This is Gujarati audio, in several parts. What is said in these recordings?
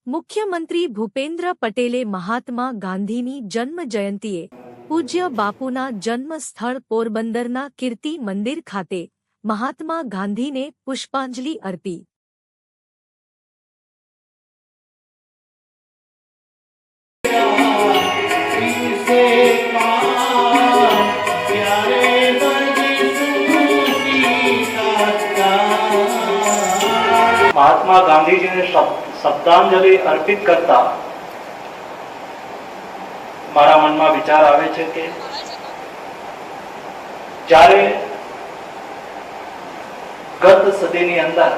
મુખ્યમંત્રી ભૂપેન્દ્ર પટેલે મહાત્મા ગાંધીની જન્મ જયંતીએ પૂજ્ય બાપુના જન્મ સ્થળ પોરબંદરના કીર્તિ મંદિર ખાતે મહાત્મા ગાંધીને પુષ્પાંજલિ અર્પી। महात्मा गांधी जी ने श्रद्धांजलि अर्पित करता मारा मन में विचार आवे छे के जारे गत सदीनी अंदर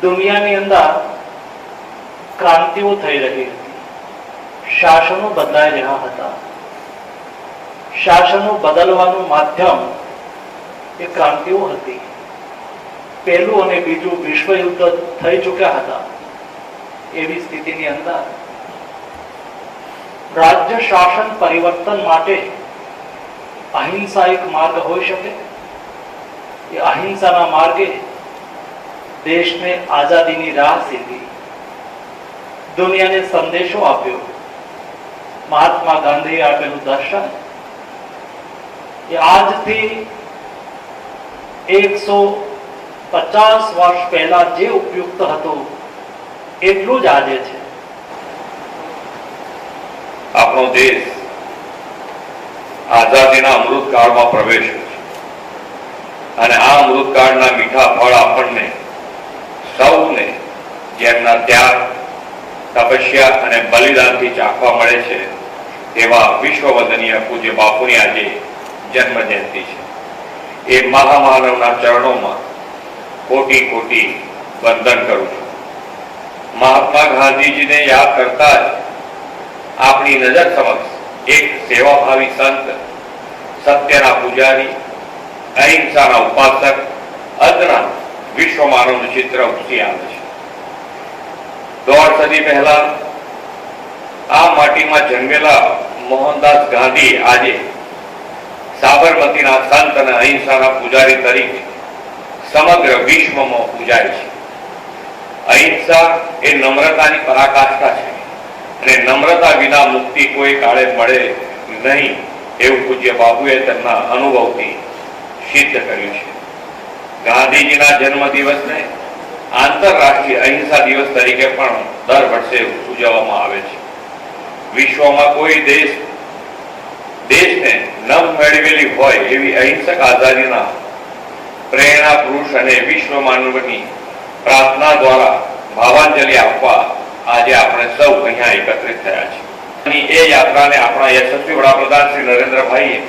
दुनियानी अंदर क्रांतिओ थई रही हती, शासनो बदलाई रह्या हता। शासनो बदलवानुं माध्यम ए क्रांतिओ हती। पहलू और बीजू विश्व युद्ध थई चुक्या हता। एवी स्थितिनी अंदर राज्य शासन परिवर्तन माटे अहिंसा एक मार्ग होई शके। ये अहिंसाना मार्गे देश ने आजादीनी राह सीधी, दुनिया ने संदेशो आप्यो। महात्मा गांधी आपेलुं दर्शन ये आज थी 150 वर्ष पहला जे उपयुक्त हतो એટલું જ આજે છે। આપણો દેશ આઝાદીના અમૃતકાળમાં પ્રવેશ્યો છે અને આ અમૃતકાળના મીઠા ફળ આપણને સૌને જેમના ત્યાગ, તપસ્યા અને બલિદાનથી ચાખવા મળે છે તેવા વિશ્વવંદનીય પૂજ્ય બાપુની આજે જન્મ જયંતિ છે। એ મહામાનવના ચરણોમાં कोटि कोटि वंदन करूं छूं। महात्मा गांधी जी ने याद करता ज अपनी नजर समक्ष एक सेवाभावी संत, सत्यना पुजारी, अहिंसाना उपासक, अदना विश्व मानवનું ચિત્ર ઉપસી આવે છે। 1.5 સદી પહેલા આ માટીમાં જન્મેલા મોહનદાસ ગાંધી આજે સાબરમતીના સંત અને અહિંસાના પૂજારી તરીકે समग्र विश्व में पूजाय छे। अहिंसा ए नम्रतानी पराकाष्ठा छे अने नम्रता विना मुक्ति कोई काळे मळे नहीं एवं पूज्य बापुए तेमना अनुभवथी सिद्ध कर्युं छे। गांधीजीना जन्म दिवस ने आंतरराष्ट्रीय अहिंसा दिवस तरीके पण दर वर्षे उजववामां आवे छे। विश्वमां कोई देशने न मेळवेली होय एवी अहिंसक आजादीना प्रेरणा पुरुष અને વિશ્વ માનવની પ્રાર્થના દ્વારા ભાવાંજલિ આપવા આજે આપણે સૌ અહીંયા એકત્રિત થયા છીએ। એ યાત્રાને આપણા યશસ્વી વડાપ્રધાન શ્રી નરેન્દ્રભાઈએ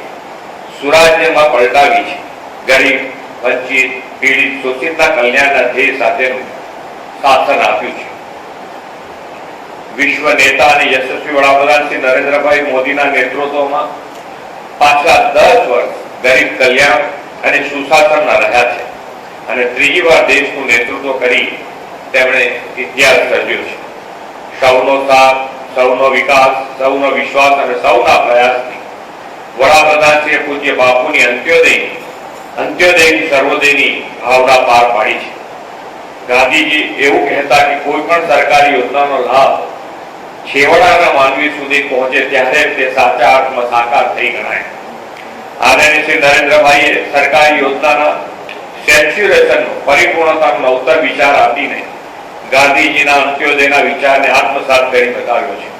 સુરાજ્યમાં પલટાવી છે। ગરીબ, વંચિત, પીડિત, શોષિતના કલ્યાણના ધ્યેય સાથેનું શાસન આપ્યું છે। વિશ્વ નેતા અને યશસ્વી વડાપ્રધાન શ્રી નરેન્દ્રભાઈ મોદીના નેતૃત્વમાં પાછલા 10 વર્ષ ગરીબ કલ્યાણ અને સુશાસનના રહ્યા છે અને ત્રીજી વાર દેશનું નેતૃત્વ કરી તેમણે ઇતિહાસ સર્જ્યો છે। સૌનો સાથ, સૌનો વિકાસ, સૌનો વિશ્વાસ અને સૌના પ્રયાસથી વડાપ્રધાન શ્રી પૂજ્ય બાપુની અંત્યોદયની સર્વોદયની ભાવના પાર પાડી છે। ગાંધીજી એવું કહેતા કે કોઈ પણ સરકારી યોજનાનો લાભ છેવાડાના માનવી સુધી પહોંચે ત્યારે તે સાચા અર્થમાં સાકાર થઈ ગણાય। आदरणीय श्री नरेंद्रभाई सरकारी योजना सेच्युरेशन परिपूर्णता नवतर विचार आपीने गांधीजी अंत्योदय विचार ने आत्मसात कर बताव्यो छे।